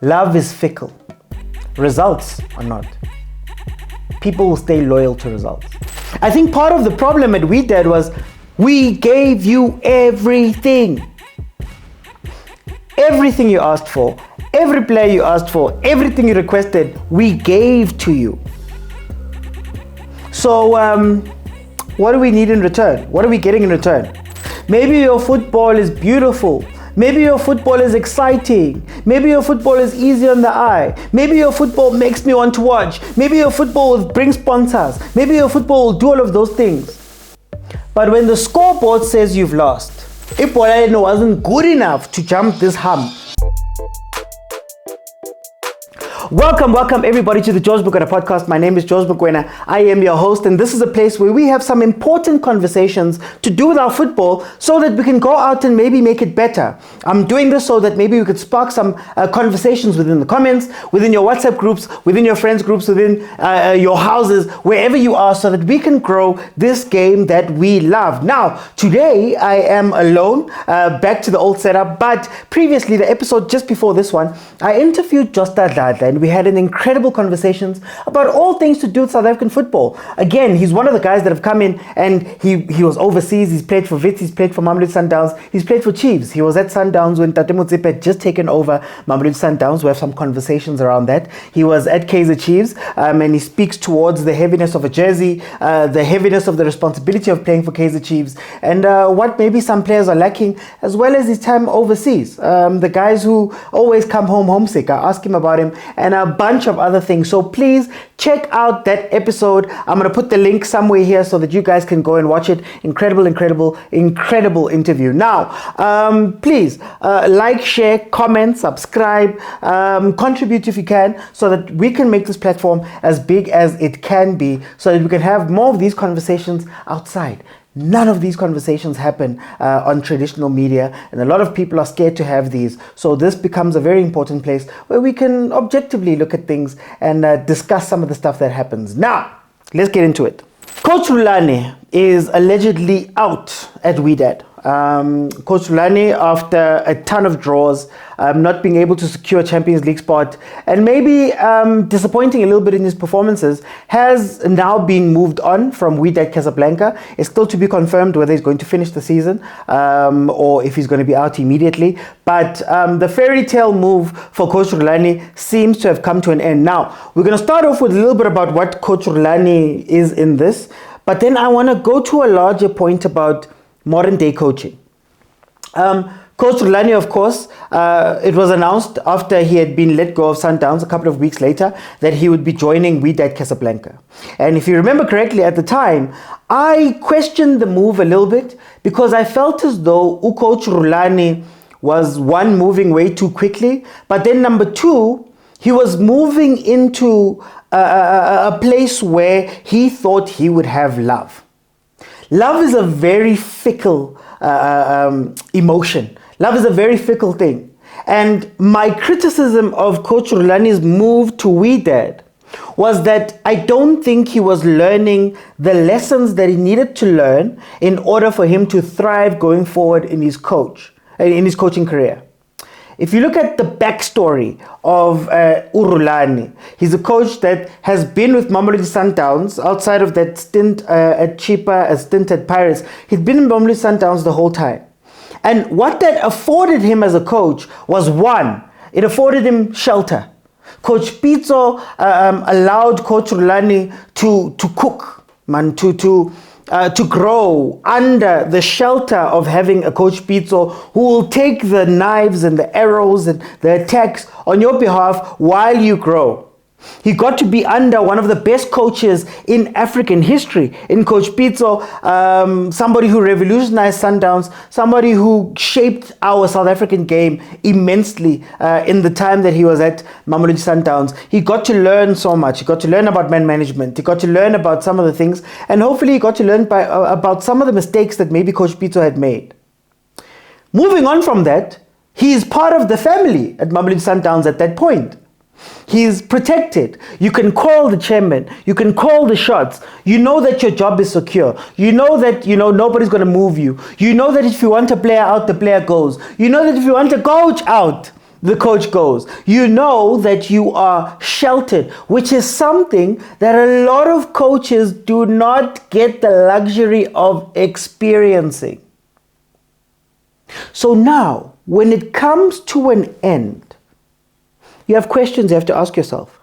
Love is fickle. Results are not. People will stay loyal to results. I think part of the problem that we did was we gave you everything. Everything you asked for, every player you asked for, everything you requested, we gave to you. So what do we need in return? What are we getting in return? Maybe your football is beautiful. Maybe your football is exciting. Maybe your football is easy on the eye. Maybe your football makes me want to watch. Maybe your football will bring sponsors. Maybe your football will do all of those things. But when the scoreboard says you've lost, if Mokoena wasn't good enough to jump this hump. Welcome everybody to the George Mokoena podcast. My name is George Mokoena. I am your host, and this is a place where we have some important conversations to do with our football so that we can go out and maybe make it better. I'm doing this so that maybe we could spark some conversations within the comments, within your WhatsApp groups, within your friends groups, within your houses, wherever you are, so that we can grow this game that we love. Now, today I am alone, back to the old setup, but previously, the episode just before this one, I interviewed Jordaan, and we had an incredible conversations about all things to do with South African football. Again, he's one of the guys that have come in, and he was overseas. He's played for Wits, he's played for Mamelodi Sundowns, he's played for Chiefs. He was at Sundowns when Patrice Motsepe had just taken over Mamelodi Sundowns. We have some conversations around that. He was at Kaizer Chiefs, and he speaks towards the heaviness of a jersey, the heaviness of the responsibility of playing for Kaizer Chiefs, and what maybe some players are lacking, as well as his time overseas. The guys who always come home homesick. I ask him about him, and a bunch of other things. So please check out that episode. I'm going to put the link somewhere here so that you guys can go and watch it. Incredible interview. Now, please like, share, comment, subscribe, contribute if you can, so that we can make this platform as big as it can be, so that we can have more of these conversations outside. None of these conversations happen on traditional media, and a lot of people are scared to have these. So this becomes a very important place where we can objectively look at things and discuss some of the stuff that happens. Now, let's get into it. Coach RULANI is allegedly out at Wydad. Coach RULANI, after a ton of draws, not being able to secure a Champions League spot, and maybe disappointing a little bit in his performances, has now been moved on from Wydad Casablanca. It's still to be confirmed whether he's going to finish the season or if he's going to be out immediately. But the fairy tale move for Coach RULANI seems to have come to an end. Now, we're going to start off with a little bit about what Coach RULANI is in this, but then I want to go to a larger point about modern day coaching. Coach RULANI, of course, it was announced after he had been let go of Sundowns a couple of weeks later that he would be joining Wydad Casablanca. And if you remember correctly, at the time, I questioned the move a little bit because I felt as though Coach RULANI was, one, moving way too quickly, but then number two, he was moving into a place where he thought he would have love. Love is a very fickle emotion. Love is a very fickle thing. And my criticism of Coach RULANI's move to Wydad was that I don't think he was learning the lessons that he needed to learn in order for him to thrive going forward in his coaching career. If you look at the backstory of RULANI, he's a coach that has been with Mamelodi Sundowns outside of that stint at Chippa, a stint at Pirates. He's been in Mamelodi Sundowns the whole time. And what that afforded him as a coach was, one, it afforded him shelter. Coach Pitso allowed Coach RULANI to cook, to grow under the shelter of having a Coach Pitso who will take the knives and the arrows and the attacks on your behalf while you grow. He got to be under one of the best coaches in African history, in Coach Pitso, somebody who revolutionized Sundowns, somebody who shaped our South African game immensely in the time that he was at Mamelodi Sundowns. He got to learn so much. He got to learn about man management. He got to learn about some of the things, and hopefully he got to learn about some of the mistakes that maybe Coach Pitso had made. Moving on from that, he is part of the family at Mamelodi Sundowns at that point. He's protected. You can call the chairman. You can call the shots. You know that your job is secure. You know that, nobody's going to move you. You know that if you want a player out, the player goes. You know that if you want a coach out, the coach goes. You know that you are sheltered, which is something that a lot of coaches do not get the luxury of experiencing. So now, when it comes to an end, you have questions you have to ask yourself.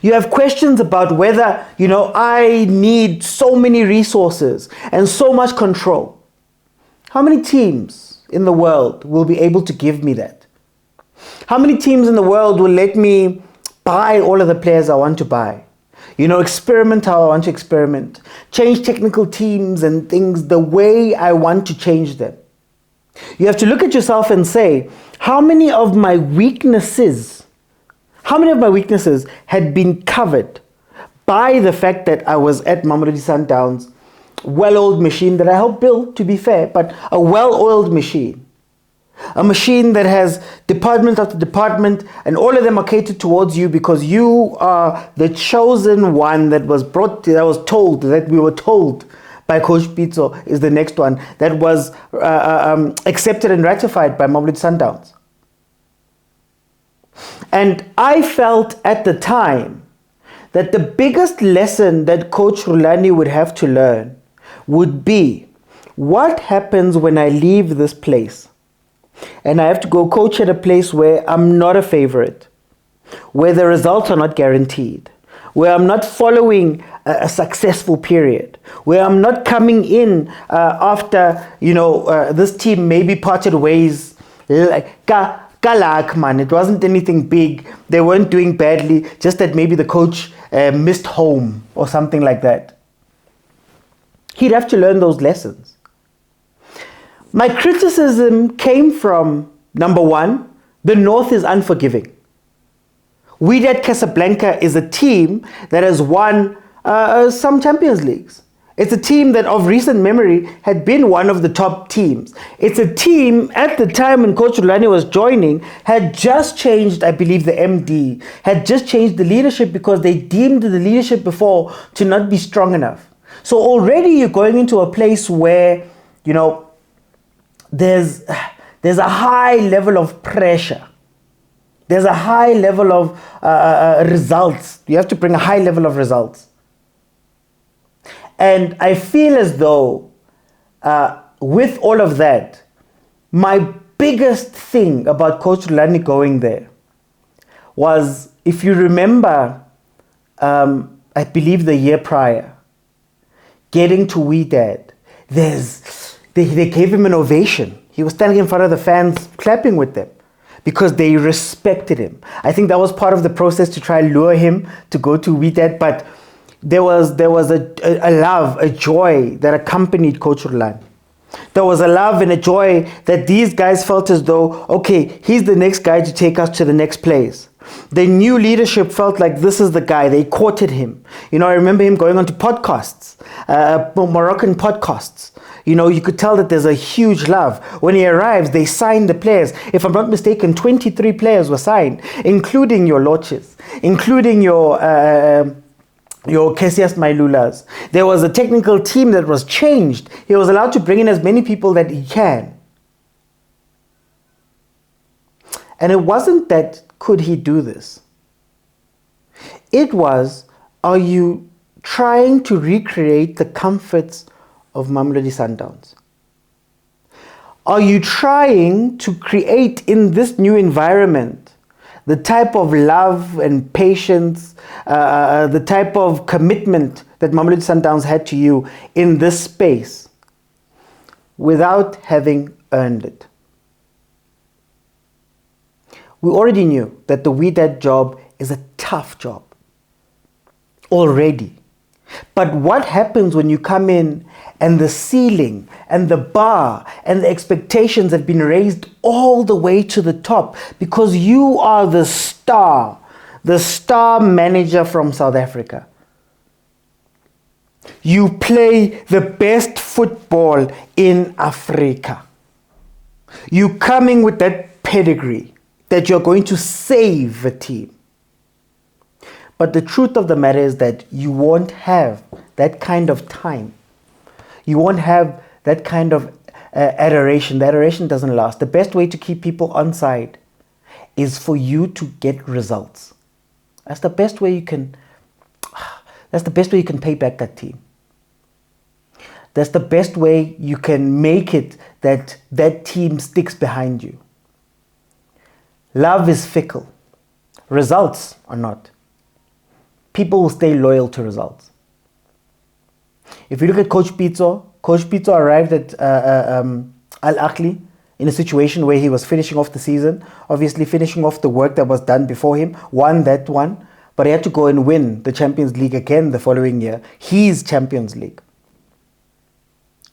You have questions about whether, I need so many resources and so much control. How many teams in the world will be able to give me that? How many teams in the world will let me buy all of the players I want to buy? Experiment how I want to experiment. Change technical teams and things the way I want to change them. You have to look at yourself and say, how many of my weaknesses had been covered by the fact that I was at Mamelodi Sundowns, well-oiled machine that I helped build, to be fair, but a well-oiled machine. A machine that has department after department, and all of them are catered towards you because you are the chosen one that was told by Coach Pitso is the next one that was accepted and ratified by Mamelodi Sundowns. And I felt at the time that the biggest lesson that Coach Rulani would have to learn would be, what happens when I leave this place and I have to go coach at a place where I'm not a favorite, where the results are not guaranteed, where I'm not following a successful period, where I'm not coming in after, this team maybe parted ways. Kalak, man, it wasn't anything big. They weren't doing badly, just that maybe the coach missed home or something like that. He'd have to learn those lessons. My criticism came from, number one, the North is unforgiving. Wydad Casablanca is a team that has won some Champions Leagues. It's a team that of recent memory had been one of the top teams. It's a team at the time when Coach Rulani was joining had just changed, I believe, the MD, had just changed the leadership because they deemed the leadership before to not be strong enough. So already you're going into a place where, there's a high level of pressure. There's a high level of results. You have to bring a high level of results. And I feel as though with all of that, my biggest thing about Coach Rulani going there was, if you remember, I believe the year prior, getting to Wydad, they gave him an ovation. He was standing in front of the fans, clapping with them, because they respected him. I think that was part of the process to try and lure him to go to Wydad, but there was a love, a joy that accompanied Coach Rulani. There was a love and a joy that these guys felt as though, okay, he's the next guy to take us to the next place. The new leadership felt like this is the guy. They courted him. I remember him going on to podcasts, Moroccan podcasts. You could tell that there's a huge love. When he arrives, they sign the players. If I'm not mistaken, 23 players were signed, including your Loches, including your Cassius Mailulas. There was a technical team that was changed. He was allowed to bring in as many people that he can. And it wasn't that, could he do this? It was, are you trying to recreate the comforts of Mamelodi Sundowns? Are you trying to create in this new environment the type of love and patience, the type of commitment that Mamelodi Sundowns had to you in this space without having earned it? We already knew that the Wydad job is a tough job already. But what happens when you come in and the ceiling and the bar and the expectations have been raised all the way to the top because you are the star manager from South Africa. You play the best football in Africa. You coming with that pedigree that you're going to save a team. But the truth of the matter is that you won't have that kind of time. You won't have that kind of adoration. The adoration doesn't last. The best way to keep people on side is for you to get results. That's the best way you can pay back that team. That's the best way you can make it that that team sticks behind you. Love is fickle. Results are not. People will stay loyal to results. If you look at Coach Pitso arrived at Ahly in a situation where he was finishing off the season, obviously finishing off the work that was done before him, won that one, but he had to go and win the Champions League again the following year. His Champions League.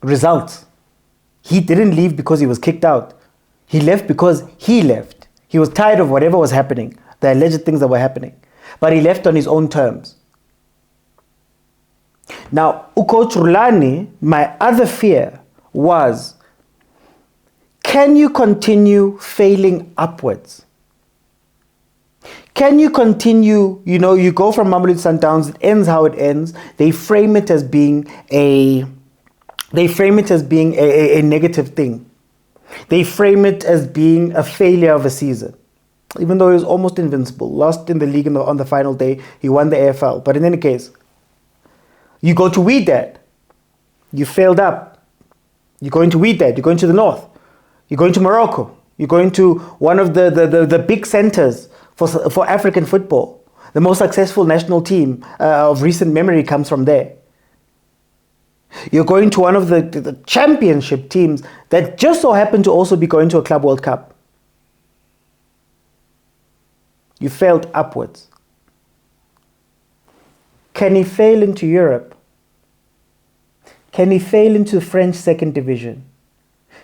Results. He didn't leave because he was kicked out. He left because he left. He was tired of whatever was happening, the alleged things that were happening. But he left on his own terms. Now, Coach Rulani, my other fear was, can you continue failing upwards? Can you continue, you go from Mamelodi Sundowns, it ends how it ends. They frame it as being a negative thing. They frame it as being a failure of a season. Even though he was almost invincible, lost in the league on the final day, he won the AFL. But in any case, you go to Wydad, you failed up. You're going to Wydad, you're going to the north, you're going to Morocco, you're going to one of the big centers for African football. The most successful national team of recent memory comes from there. You're going to one of the championship teams that just so happen to also be going to a Club World Cup. You failed upwards. Can he fail into Europe? Can he fail into French second division?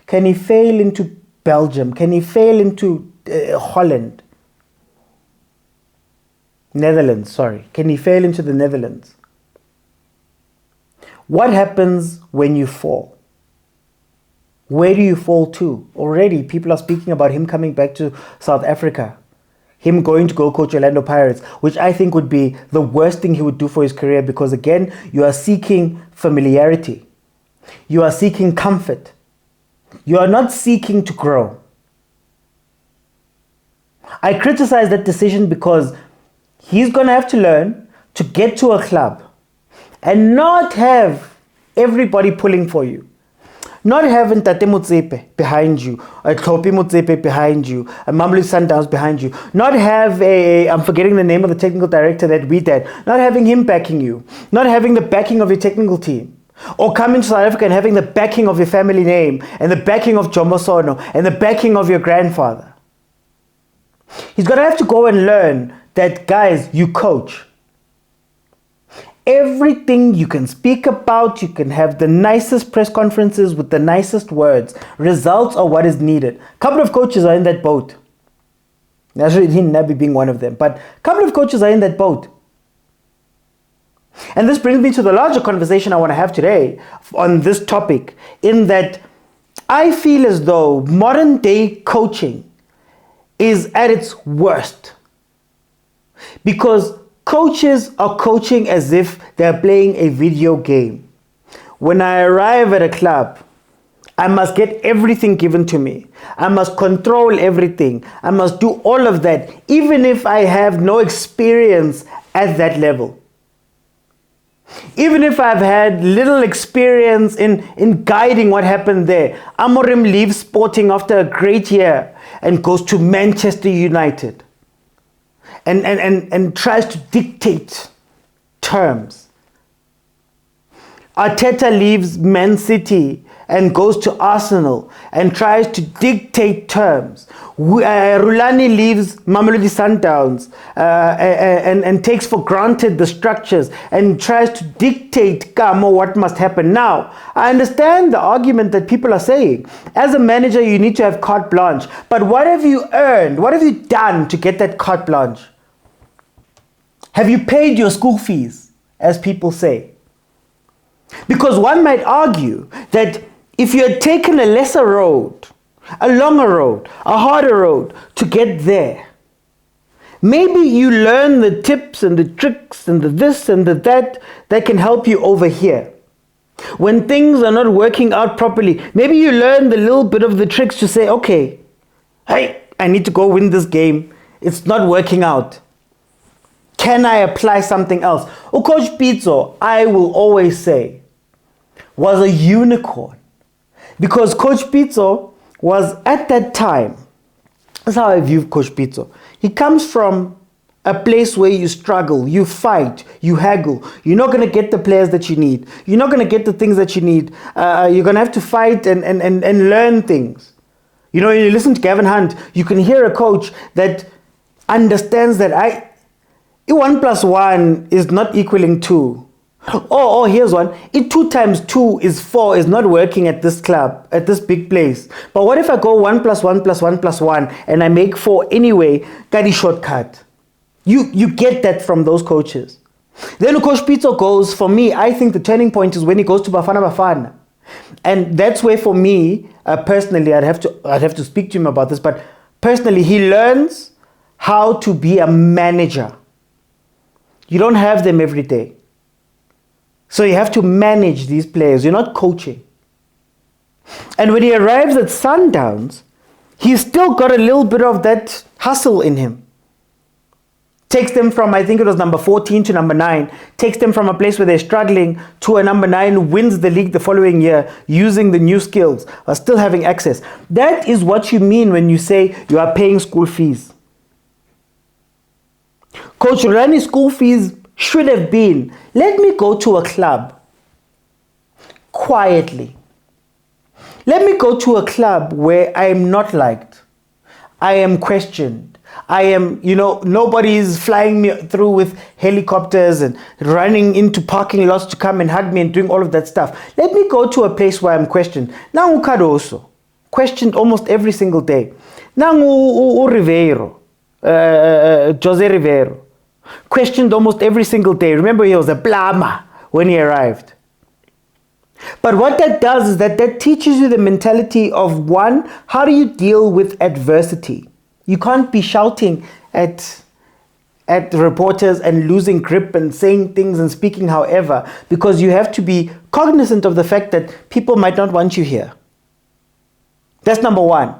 Can he fail into Belgium? Can he fail into Holland? Netherlands, sorry. Can he fail into the Netherlands? What happens when you fall? Where do you fall to? Already people are speaking about him coming back to South Africa. Him going to go coach Orlando Pirates, which I think would be the worst thing he would do for his career, because again, you are seeking familiarity. You are seeking comfort. You are not seeking to grow. I criticize that decision because he's going to have to learn to get to a club and not have everybody pulling for you. Not having Tate Motsepe behind you, a Topi Motsepe behind you, a Mamelodi Sundowns behind you. Not have I'm forgetting the name of the technical director that we did. Not having him backing you. Not having the backing of your technical team. Or coming to South Africa and having the backing of your family name and the backing of Jomo Sono and the backing of your grandfather. He's going to have to go and learn that, guys, you coach. Everything you can speak about, you can have the nicest press conferences with the nicest words. Results are what is needed. A couple of coaches are in that boat. Naturally, Nabi being one of them. But a couple of coaches are in that boat. And this brings me to the larger conversation I want to have today on this topic, in that I feel as though modern day coaching is at its worst. Because coaches are coaching as if they're playing a video game. When I arrive at a club, I must get everything given to me. I must control everything. I must do all of that, even if I have no experience at that level. Even if I've had little experience in guiding what happened there. Amorim leaves Sporting after a great year and goes to Manchester United. And tries to dictate terms. Arteta leaves Man City and goes to Arsenal and tries to dictate terms. Rulani leaves Mamelodi Sundowns and takes for granted the structures and tries to dictate what must happen. Now, I understand the argument that people are saying. As a manager, you need to have carte blanche. But what have you earned? What have you done to get that carte blanche? Have you paid your school fees, as people say? Because one might argue that if you had taken a lesser road, a longer road, a harder road to get there, maybe you learn the tips and the tricks and the this and the that can help you over here. When things are not working out properly, maybe you learn the little bit of the tricks to say, okay, hey, I need to go win this game. It's not working out. Can I apply something else? Coach Pitso, I will always say, was a unicorn. Because Coach Pitso was at that time, that's how I view Coach Pitso. He comes from a place where you struggle, you fight, you haggle. You're not going to get the players that you need. You're not going to get the things that you need. You're going to have to fight and learn things. You know, when you listen to Gavin Hunt, you can hear a coach that understands that 1 + 1 is not equaling 2. Oh, here's one. 2 × 2 is 4 is not working at this club, at this big place. But what if I go 1 + 1 + 1 + 1 and I make 4 anyway? Got a shortcut. You get that from those coaches. Then Coach Pitso goes, for me, I think the turning point is when he goes to Bafana. And that's where for me, personally, I'd have to speak to him about this, but personally, he learns how to be a manager. You don't have them every day. So you have to manage these players. You're not coaching. And when he arrives at Sundowns, he's still got a little bit of that hustle in him. Takes them from, I think it was number 14 to number 9. Takes them from a place where they're struggling to a number 9, wins the league the following year using the new skills, or still having access. That is what you mean when you say you are paying school fees. Coach Rulani's school fees should have been, let me go to a club quietly. Let me go to a club where I am not liked. I am questioned. I am, nobody's flying me through with helicopters and running into parking lots to come and hug me and doing all of that stuff. Let me go to a place where I'm questioned. Now Cardoso, questioned almost every single day. Now Ribeiro, Jose Ribeiro, questioned almost every single day. Remember, he was a blama when he arrived. But what that does is that teaches you the mentality of, one, how do you deal with adversity? You can't be shouting at reporters and losing grip and saying things and speaking however, because you have to be cognizant of the fact that people might not want you here. That's number one.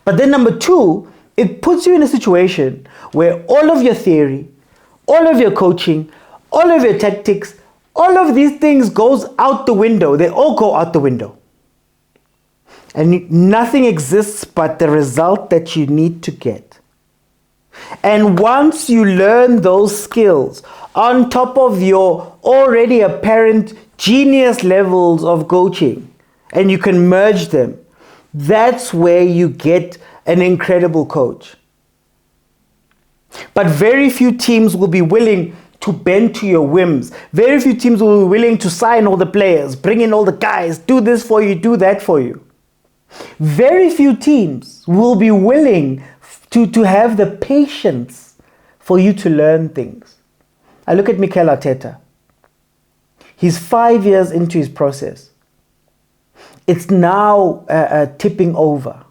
But then number two, it puts you in a situation where all of your theory, all of your coaching, all of your tactics, all of these things goes out the window. They all go out the window. And nothing exists but the result that you need to get. And once you learn those skills, on top of your already apparent genius levels of coaching, and you can merge them, that's where you get an incredible coach. But very few teams will be willing to bend to your whims. Very few teams will be willing to sign all the players, bring in all the guys, do this for you, do that for you. Very few teams will be willing to have the patience for you to learn things. I look at Mikel Arteta. He's 5 years into his process. It's now tipping over.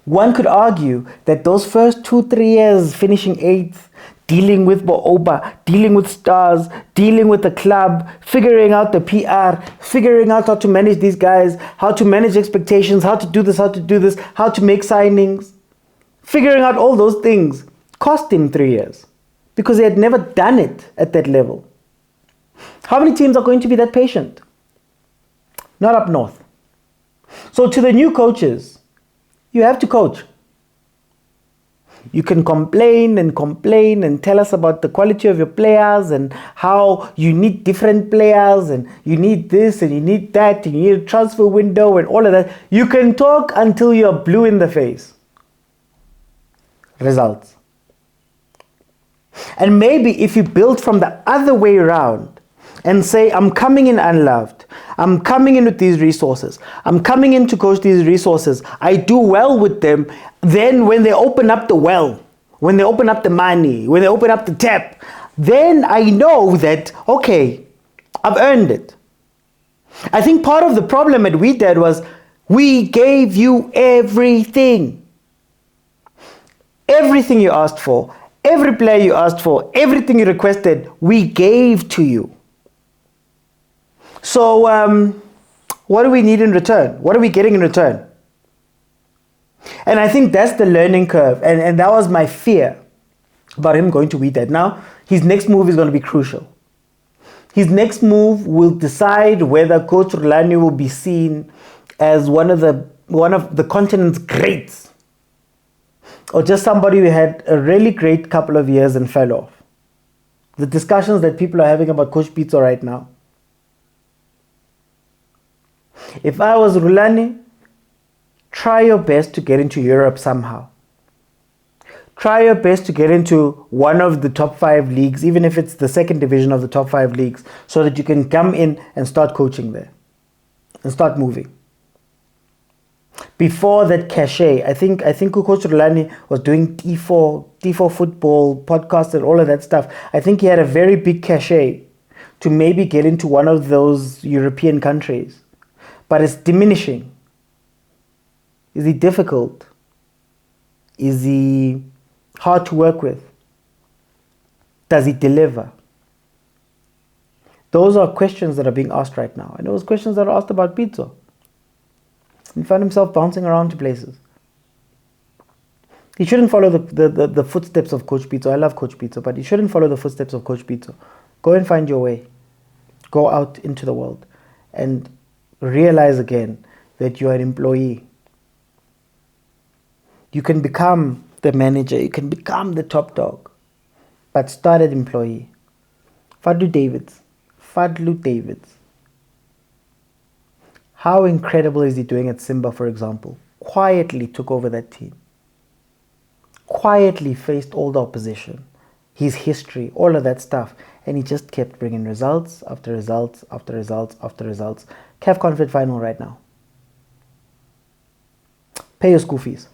One could argue that those first 2-3 years, finishing 8th, dealing with Booba, dealing with stars, dealing with the club, figuring out the PR, figuring out how to manage these guys, how to manage expectations, how to do this, how to make signings, figuring out all those things cost him 3 years because he had never done it at that level. How many teams are going to be that patient? Not up north. So to the new coaches, you have to coach. You can complain and tell us about the quality of your players and how you need different players and you need this and you need that and you need a transfer window and all of that. You can talk until you're blue in the face. Results. And maybe if you build from the other way around and say, I'm coming in unloved, I'm coming in with these resources, I'm coming in to coach these resources, I do well with them, then when they open up the well, when they open up the money, when they open up the tap, then I know that, okay, I've earned it. I think part of the problem that we did was we gave you everything. Everything you asked for, every player you asked for, everything you requested, we gave to you. So what do we need in return? What are we getting in return? And I think that's the learning curve. And that was my fear about him going to Wydad. Now, his next move is going to be crucial. His next move will decide whether Coach RULANI will be seen as one of the continent's greats, or just somebody who had a really great couple of years and fell off. The discussions that people are having about Coach Pitso right now. If I was RULANI, try your best to get into Europe somehow. Try your best to get into one of the top 5 leagues, even if it's the second division of the top 5 leagues, so that you can come in and start coaching there and start moving. Before that cachet, I think Coach RULANI was doing T4 football podcast and all of that stuff. I think he had a very big cachet to maybe get into one of those European countries, but it's diminishing. Is he difficult? Is he hard to work with? Does he deliver? Those are questions that are being asked right now. And those questions that are asked about Pitso. He found himself bouncing around to places. He shouldn't follow the footsteps of Coach Pitso. I love Coach Pitso, but he shouldn't follow the footsteps of Coach Pitso. Go and find your way. Go out into the world and realize again that you are an employee. You can become the manager, you can become the top dog, but start as employee. Fadlu Davids. How incredible is he doing at Simba, for example? Quietly took over that team. Quietly faced all the opposition. His history, all of that stuff. And he just kept bringing results after results after results after results. CAF Conference final right now. Pay your school fees.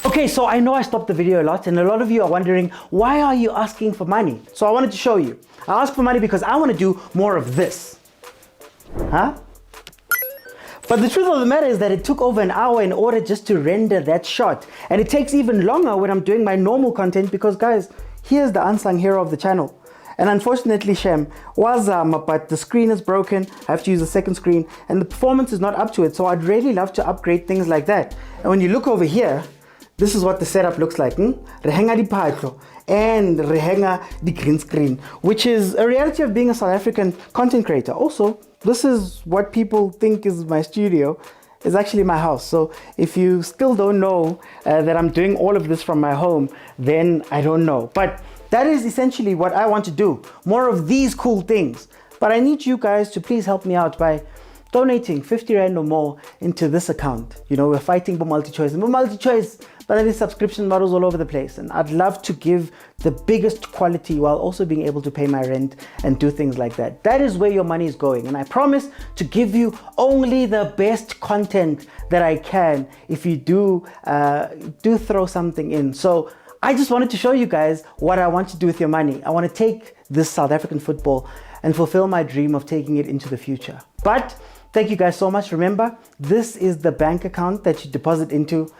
Okay, so I know I stopped the video a lot, and a lot of you are wondering, why are you asking for money? So I wanted to show you. I asked for money because I want to do more of this. Huh? But the truth of the matter is that it took over an hour in order just to render that shot. And it takes even longer when I'm doing my normal content because, guys, here's the unsung hero of the channel. And unfortunately, Shem, but the screen is broken. I have to use a second screen, and the performance is not up to it. So I'd really love to upgrade things like that. And when you look over here, this is what the setup looks like. Rehenga di patlo and rehenga di green screen, which is a reality of being a South African content creator. Also, this is what people think is my studio. It's actually my house. So if you still don't know that I'm doing all of this from my home, then I don't know. But that is essentially what I want to do. More of these cool things. But I need you guys to please help me out by donating 50 Rand or more into this account. You know, we're fighting for multi-choice. And multi-choice, but there is subscription models all over the place. And I'd love to give the biggest quality while also being able to pay my rent and do things like that. That is where your money is going. And I promise to give you only the best content that I can if you do throw something in. So I just wanted to show you guys what I want to do with your money. I want to take this South African football and fulfill my dream of taking it into the future. But thank you guys so much. Remember, this is the bank account that you deposit into.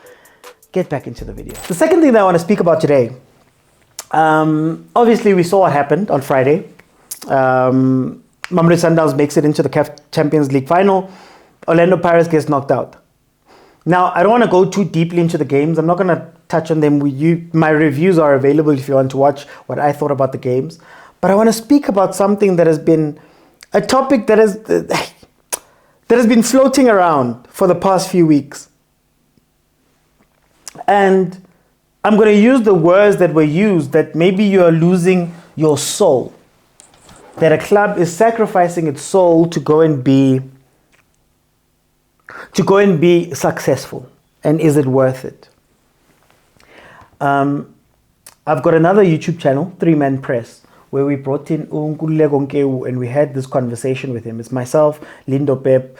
Get back into the video. The second thing that I want to speak about today, obviously we saw what happened on Friday. Mamelodi Sundowns makes it into the CAF Champions League final. Orlando Pirates gets knocked out. Now, I don't want to go too deeply into the games. I'm not going to touch on them with you. My reviews are available if you want to watch what I thought about the games. But I want to speak about something that has been a topic that has been floating around for the past few weeks. And I'm going to use the words that were used, that maybe you are losing your soul. That a club is sacrificing its soul to go and be successful. And is it worth it? I've got another YouTube channel, 3-Man Press, where we brought in Unkululeko Nkewu and we had this conversation with him. It's myself, Lindo Pep,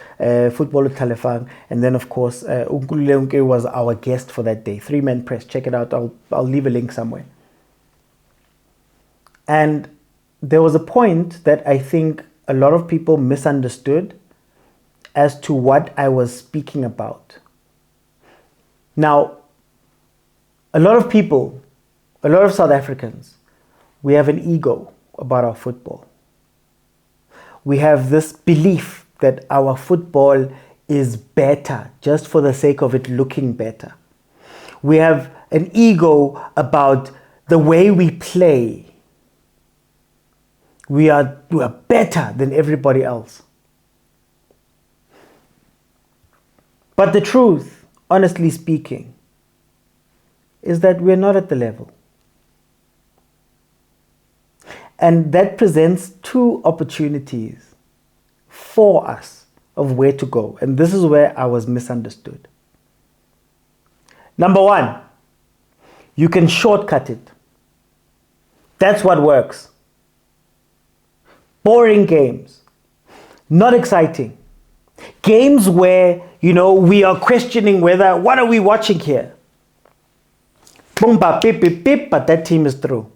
Footballer Talefang, and then of course Unkululeko Nkewu was our guest for that day. 3-Man Press, check it out. I'll leave a link somewhere. And there was a point that I think a lot of people misunderstood as to what I was speaking about. Now, a lot of people, a lot of South Africans, we have an ego about our football. We have this belief that our football is better just for the sake of it looking better. We have an ego about the way we play. We are better than everybody else. But the truth, honestly speaking, is that we're not at the level. And that presents two opportunities for us of where to go. And this is where I was misunderstood. Number one, you can shortcut it. That's what works. Boring games, not exciting. Games where, we are questioning whether, what are we watching here? Boom, ba, beep, beep, beep, but that team is through.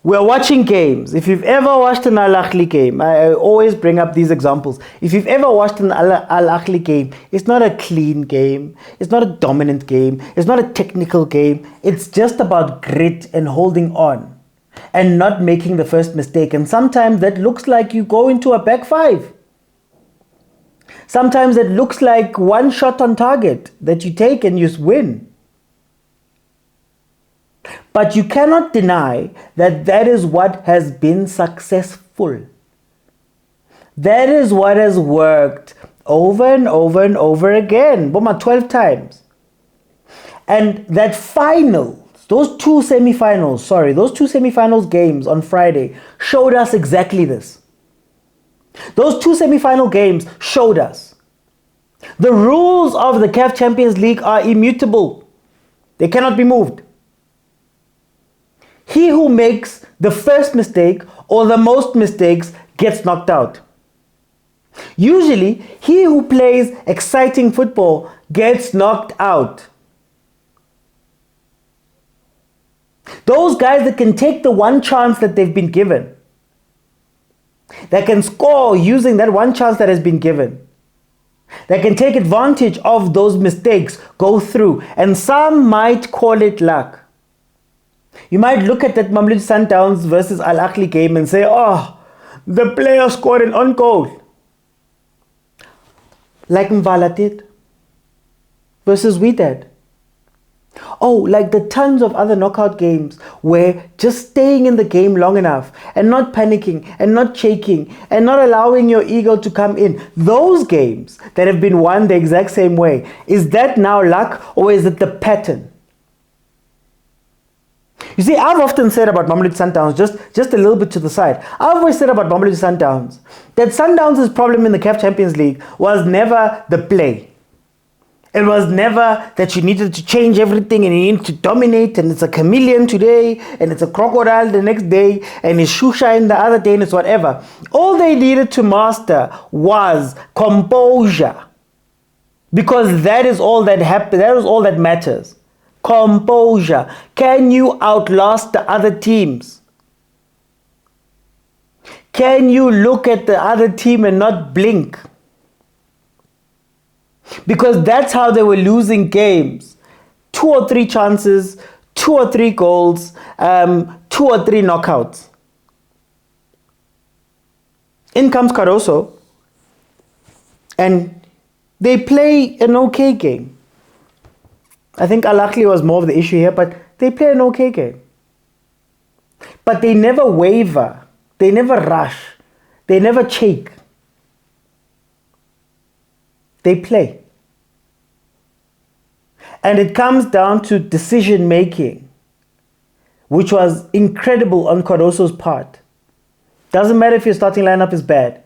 We're watching games. If you've ever watched an Ahly game, I always bring up these examples. If you've ever watched an Ahly game, it's not a clean game. It's not a dominant game. It's not a technical game. It's just about grit and holding on and not making the first mistake. And sometimes that looks like you go into a back five. Sometimes it looks like one shot on target that you take and you win. But you cannot deny that that is what has been successful. That is what has worked over and over and over again. Boma, 12 times. And that final, those two semifinals games on Friday showed us exactly this. Those two semi-final games showed us the rules of the CAF Champions League are immutable. They cannot be moved. He who makes the first mistake or the most mistakes gets knocked out. Usually, he who plays exciting football gets knocked out. Those guys that can take the one chance that they've been given, that can score using that one chance that has been given, that can take advantage of those mistakes, go through. And some might call it luck. You might look at that Mamelodi Sundowns versus Ahly game and say, oh, the player scored an own goal. Like Mvala did versus we did. Oh, like the tons of other knockout games where just staying in the game long enough and not panicking and not shaking and not allowing your ego to come in. Those games that have been won the exact same way. Is that now luck or is it the pattern? You see, I've often said about Mamelodi Sundowns, just a little bit to the side. I've always said about Mamelodi Sundowns that Sundowns' problem in the CAF Champions League was never the play. It was never that you needed to change everything and you need to dominate and it's a chameleon today and it's a crocodile the next day and it's shusha the other day and it's whatever. All they needed to master was composure. Because that is all that happened. That is all that matters. Composure. Can you outlast the other teams? Can you look at the other team and not blink? Because that's how they were losing games. 2 or 3 chances, 2 or 3 goals, 2 or 3 knockouts. In comes Caruso, and they play an okay game. I think Ahly was more of the issue here, but they play an okay game. But they never waver. They never rush. They never shake. They play. And it comes down to decision making, which was incredible on Caruso's part. Doesn't matter if your starting lineup is bad.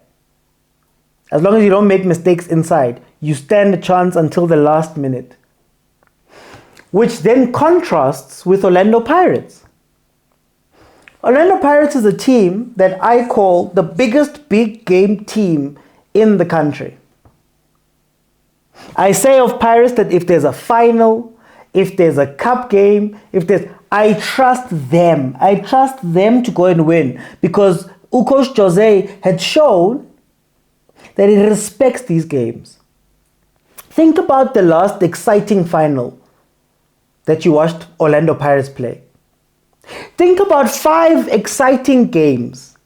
As long as you don't make mistakes inside, you stand a chance until the last minute. Which then contrasts with Orlando Pirates. Orlando Pirates is a team that I call the biggest big game team in the country. I say of Pirates that if there's a final, if there's a cup game, I trust them. I trust them to go and win because Coach Jose had shown that he respects these games. Think about the last exciting final that you watched Orlando Pirates play. Think about 5 exciting games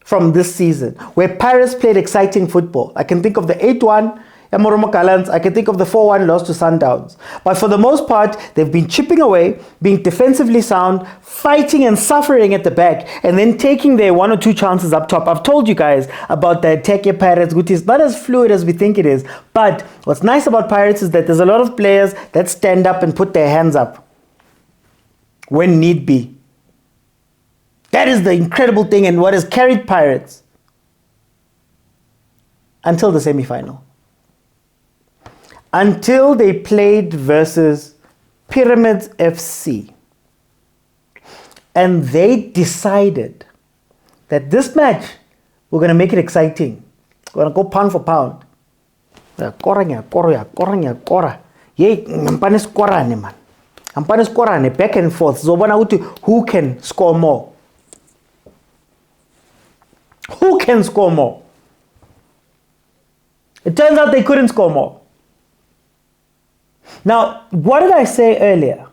from this season where Pirates played exciting football. I can think of the 8-1 Moromo Gallants. I can think of the 4-1 loss to Sundowns. But for the most part, they've been chipping away, being defensively sound, fighting and suffering at the back, and then taking their 1 or 2 chances up top. I've told you guys about the attack at Pirates, which is not as fluid as we think it is. But what's nice about Pirates is that there's a lot of players that stand up and put their hands up when need be. That is the incredible thing and what has carried Pirates until the semi-final. Until they played versus Pyramids FC. And they decided that this match, we're going to make it exciting. We're going to go pound for pound. Back and forth. Who can score more? Who can score more? It turns out they couldn't score more. Now, what did I say earlier?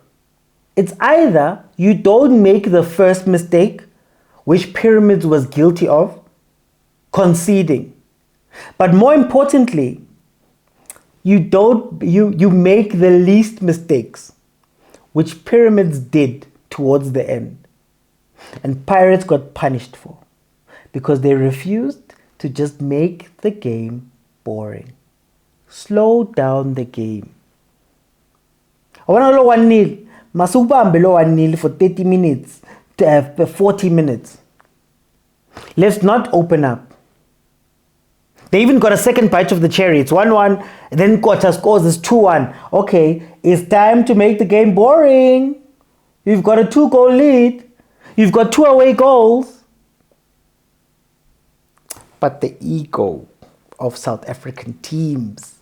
It's either you don't make the first mistake, which Pyramids was guilty of, conceding. But more importantly, you make the least mistakes, which Pyramids did towards the end. And Pirates got punished for, because they refused to just make the game boring. Slow down the game. I want to 1-0. Masuba below 1-0 for 30 minutes, 40 minutes. Let's not open up. They even got a second bite of the cherry. It's 1-1, then Kota scores, it's 2-1. Okay, it's time to make the game boring. You've got a 2-goal lead. You've got 2 away goals. But the ego of South African teams.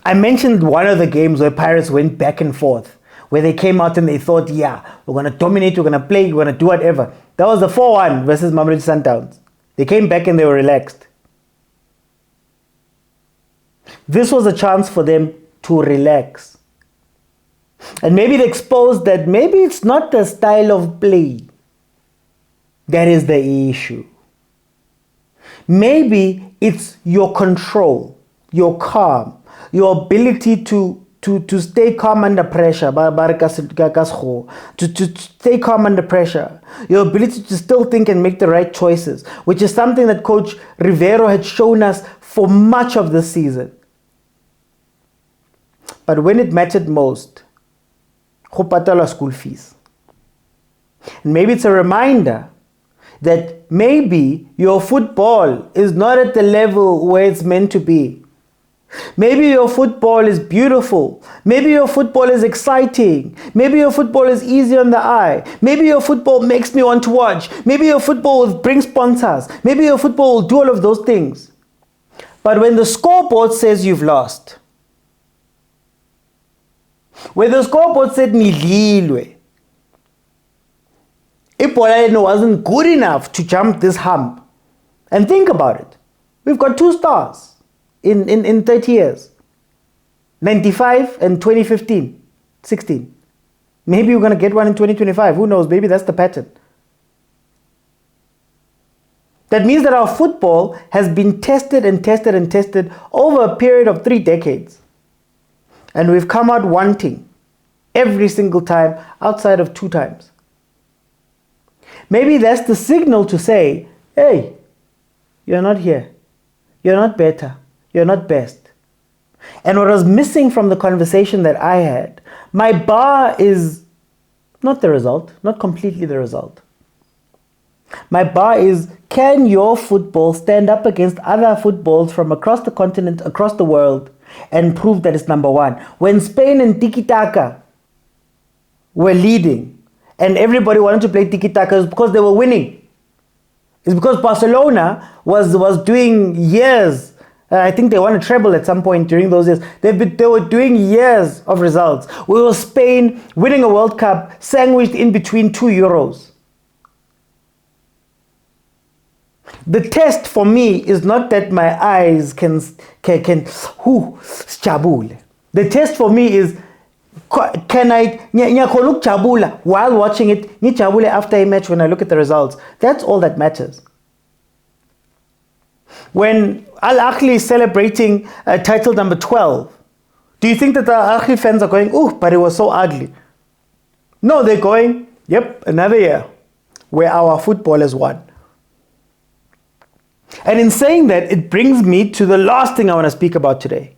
I mentioned one of the games where Pirates went back and forth, where they came out and they thought, yeah, we're going to dominate, we're going to play, we're going to do whatever. That was the 4-1 versus Mamelodi Sundowns. They came back and they were relaxed. This was a chance for them to relax. And maybe they exposed that maybe it's not the style of play that is the issue. Maybe it's your control, your calm, your ability to stay calm under pressure, to stay calm under pressure, your ability to still think and make the right choices, which is something that Coach Rivero had shown us for much of the season. But when it mattered most, go patala school fees. And maybe it's a reminder that maybe your football is not at the level where it's meant to be. Maybe your football is beautiful. Maybe your football is exciting. Maybe your football is easy on the eye. Maybe your football makes me want to watch. Maybe your football will bring sponsors. Maybe your football will do all of those things. But when the scoreboard says you've lost, when the scoreboard said nidlilwe, Ipola wasn't good enough to jump this hump. And think about it. We've got 2 stars in 30 years. 95 and 2015, 16. Maybe we're going to get one in 2025. Who knows? Maybe that's the pattern. That means that our football has been tested and tested and tested over a period of 3 decades. And we've come out wanting every single time outside of 2 times. Maybe that's the signal to say, hey, you're not here. You're not better. You're not best. And what was missing from the conversation that I had, my bar is not the result, not completely the result. My bar is, can your football stand up against other footballs from across the continent, across the world, and prove that it's number 1? When Spain and tiki-taka were leading, and everybody wanted to play tiki-taka, is because they were winning. It's because Barcelona was doing years. I think they won a treble at some point during those years. They were doing years of results. We were Spain winning a World Cup sandwiched in between 2 Euros. The test for me is not that my eyes can The test for me is, Can I ngiyakhona ukujabula while watching it, ngijabule after a match when I look at the results? That's all that matters. When Ahly is celebrating title number 12, do you think that the Ahly fans are going, oh, but it was so ugly? No, they're going, yep, another year where our footballers won. And in saying that, it brings me to the last thing I want to speak about today.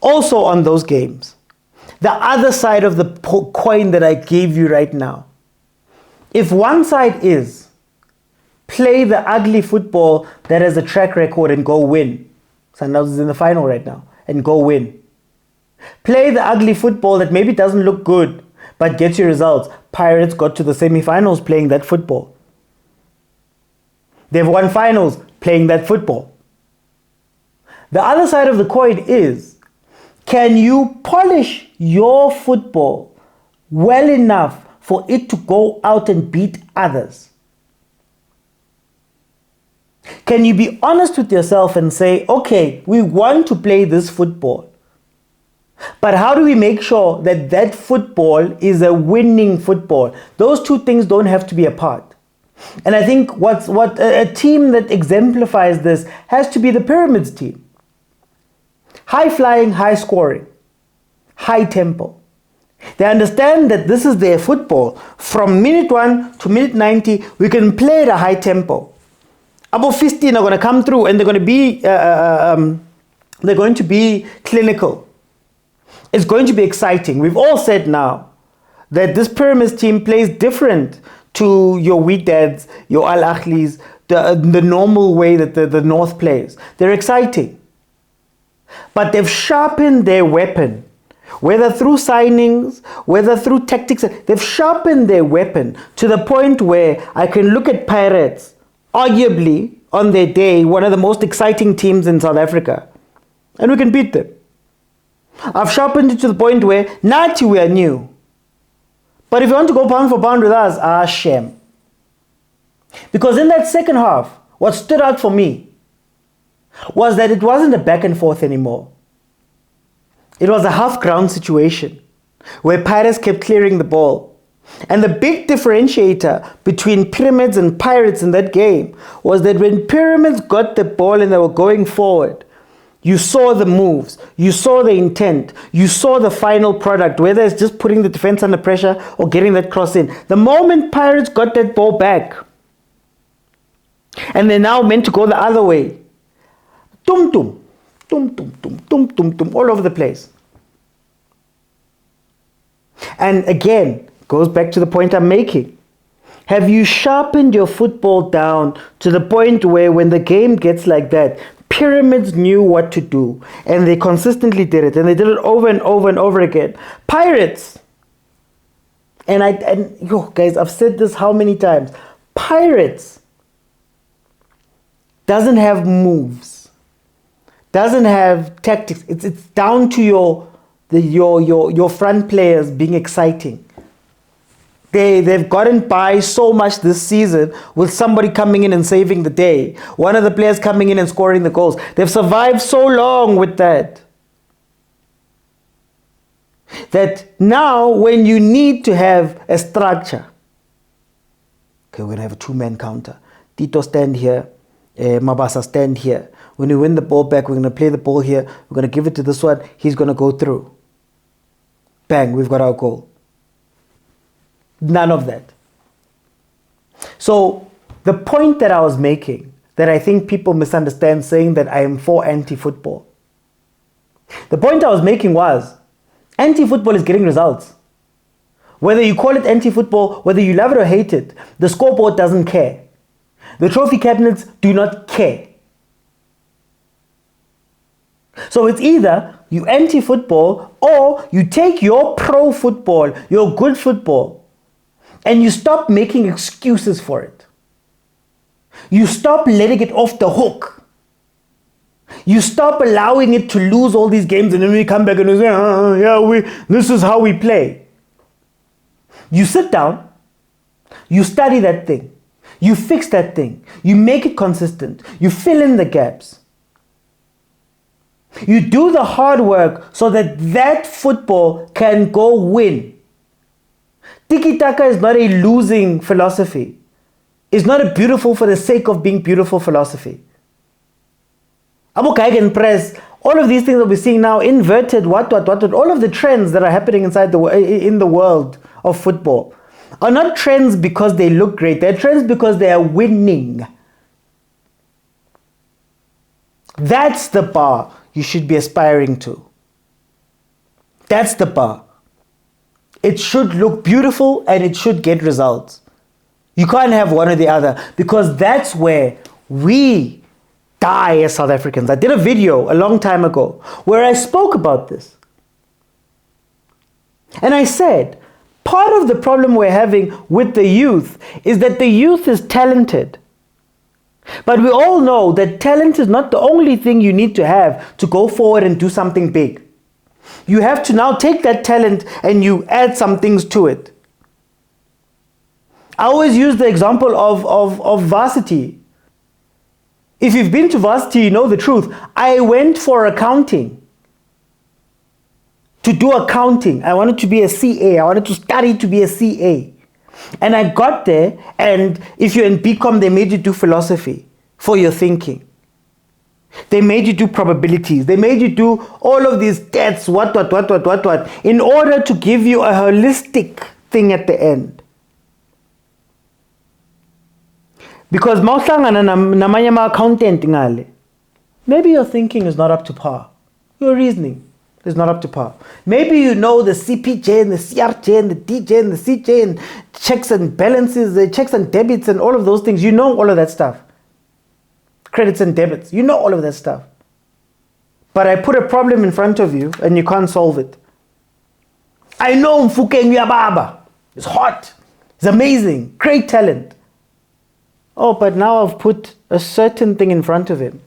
Also on those games, the other side of the coin that I gave you right now. If one side is play the ugly football that has a track record and go win. Sundowns is in the final right now and go win. Play the ugly football that maybe doesn't look good but gets you results. Pirates got to the semi-finals playing that football. They've won finals playing that football. The other side of the coin is, can you polish your football well enough for it to go out and beat others? Can you be honest with yourself and say, okay, we want to play this football, but how do we make sure that that football is a winning football? Those two things don't have to be apart. And I think what a team that exemplifies this has to be the Pyramids team. High flying, high scoring, high tempo. They understand that this is their football. From minute 1 to minute 90, we can play at a high tempo. About 15 are going to come through and they're going to be clinical. It's going to be exciting. We've all said now that this Pyramids team plays different to your Wydad's, your Al Ahly's, the normal way that the North plays. They're exciting. But they've sharpened their weapon, whether through signings, whether through tactics. They've sharpened their weapon to the point where I can look at Pirates, arguably on their day, one of the most exciting teams in South Africa, and we can beat them. I've sharpened it to the point where Nati we are new. But if you want to go pound for pound with us, shame. Because in that second half, what stood out for me was that it wasn't a back and forth anymore. It was a half-ground situation where Pirates kept clearing the ball. And the big differentiator between Pyramids and Pirates in that game was that when Pyramids got the ball and they were going forward, you saw the moves, you saw the intent, you saw the final product, whether it's just putting the defense under pressure or getting that cross in. The moment Pirates got that ball back, and they're now meant to go the other way, tum-tum, tum-tum-tum, tum-tum-tum, all over the place. And again, goes back to the point I'm making. Have you sharpened your football down to the point where when the game gets like that, Pyramids knew what to do and they consistently did it, and they did it over and over and over again. Pirates, guys, I've said this how many times. Pirates doesn't have moves, doesn't have tactics. It's down to your front players being exciting. They've gotten by so much this season with somebody coming in and saving the day. One of the players coming in and scoring the goals. They've survived so long with that. That now when you need to have a structure, okay, we're going to have a two-man counter. Tito stand here, Mabasa stand here. When we win the ball back, we're going to play the ball here. We're going to give it to this one. He's going to go through. Bang, we've got our goal. None of that. So the point that I was making, that I think people misunderstand saying that I am for anti-football. The point I was making was, anti-football is getting results. Whether you call it anti-football, whether you love it or hate it, the scoreboard doesn't care. The trophy cabinets do not care. So it's either you anti-football or you take your pro-football, your good football, and you stop making excuses for it. You stop letting it off the hook. You stop allowing it to lose all these games, and then we come back and we say, this is how we play. You sit down, you study that thing, you fix that thing, you make it consistent, you fill in the gaps. You do the hard work so that that football can go win. Tiki-taka is not a losing philosophy. It's not a beautiful for the sake of being beautiful philosophy. Abu Kaigen press, all of these things that we're seeing now, inverted, what, all of the trends that are happening in the world of football are not trends because they look great. They're trends because they are winning. That's the bar you should be aspiring to. That's the bar. It should look beautiful and it should get results. You can't have one or the other, because that's where we die as South Africans. I did a video a long time ago where I spoke about this. And I said, part of the problem we're having with the youth is that the youth is talented. But we all know that talent is not the only thing you need to have to go forward and do something big. You have to now take that talent and you add some things to it. I always use the example of varsity. If you've been to varsity, you know the truth. I went for accounting. To do accounting. I wanted to be a CA. I wanted to study to be a CA. And I got there, and if you're in BCom, they made you do philosophy for your thinking. They made you do probabilities. They made you do all of these stats, what, in order to give you a holistic thing at the end. Because maybe your thinking is not up to par. Your reasoning is not up to par. Maybe you know the CPJ and the CRJ and the DJ and the CJ and checks and balances, the checks and debits and all of those things. You know all of that stuff. Credits and debits. You know all of that stuff. But I put a problem in front of you and you can't solve it. I know Mfukeng Yababa. It's hot. It's amazing. Great talent. Oh, but now I've put a certain thing in front of him.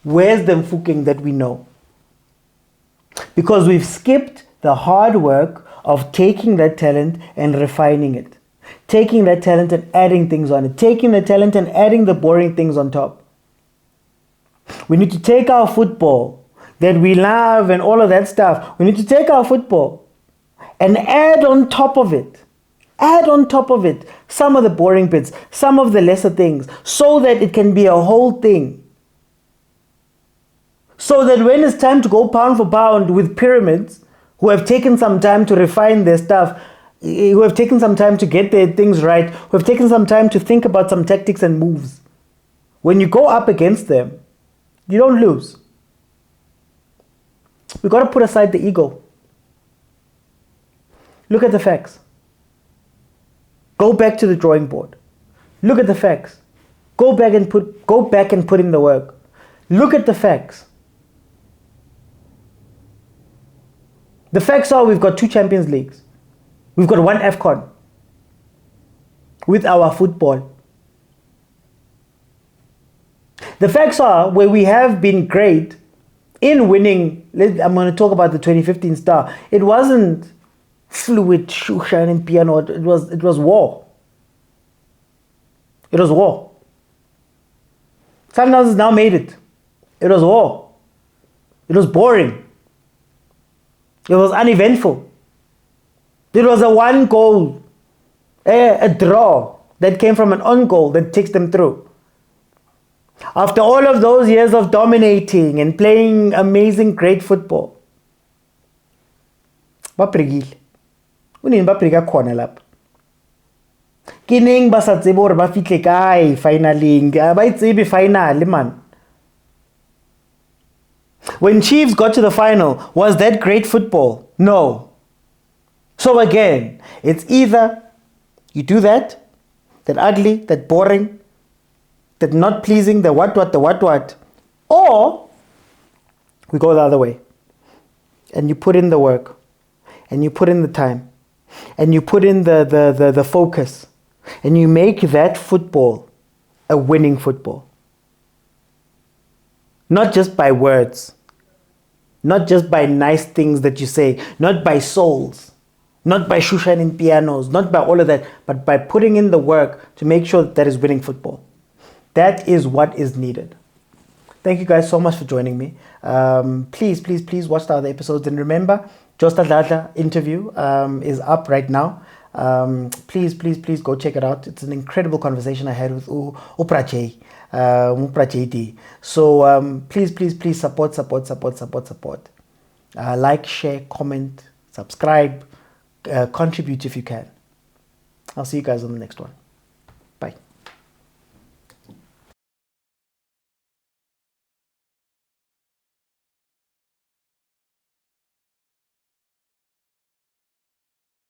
Where's the Mfukeng that we know? Because we've skipped the hard work of taking that talent and refining it. Taking that talent and adding things on it. Taking the talent and adding the boring things on top. We need to take our football that we love and all of that stuff. We need to take our football and add on top of it. Add on top of it some of the boring bits, some of the lesser things, so that it can be a whole thing. So that when it's time to go pound for pound with pyramids, who have taken some time to refine their stuff, who have taken some time to get their things right, who have taken some time to think about some tactics and moves, when you go up against them, you don't lose. We've got to put aside the ego. Look at the facts. Go back to the drawing board. Look at the facts. Go back and put in the work. Look at the facts. The facts are we've got 2 Champions Leagues. We've got 1 AFCON with our football. The facts are where we have been great in winning. I'm going to talk about the 2015 Star. It wasn't fluid, shushan and piano. It was war. It was war. Sundowns has now made it. It was war. It was boring. It was uneventful. It was a 1 goal, a draw that came from an on goal that takes them through. After all of those years of dominating and playing amazing, great football, baprigile. Unini bapriga khona lapha. Kineng ba sa tsebe hore ba fihle kae finaling, ba itsebe final man. When Chiefs got to the final, was that great football? No. So again, it's either you do that ugly, that boring, that not pleasing, the what, or we go the other way. And you put in the work, and you put in the time, and you put in the focus, and you make that football a winning football. Not just by words, not just by nice things that you say, not by souls, not by shushan and pianos, not by all of that, but by putting in the work to make sure that is winning football. That is what is needed. Thank you guys so much for joining me. Please watch the other episodes. And remember, Josta Dladla interview is up right now. Please go check it out. It's an incredible conversation I had with Uprache. So please support. Like, share, comment, subscribe, contribute if you can. I'll see you guys on the next one.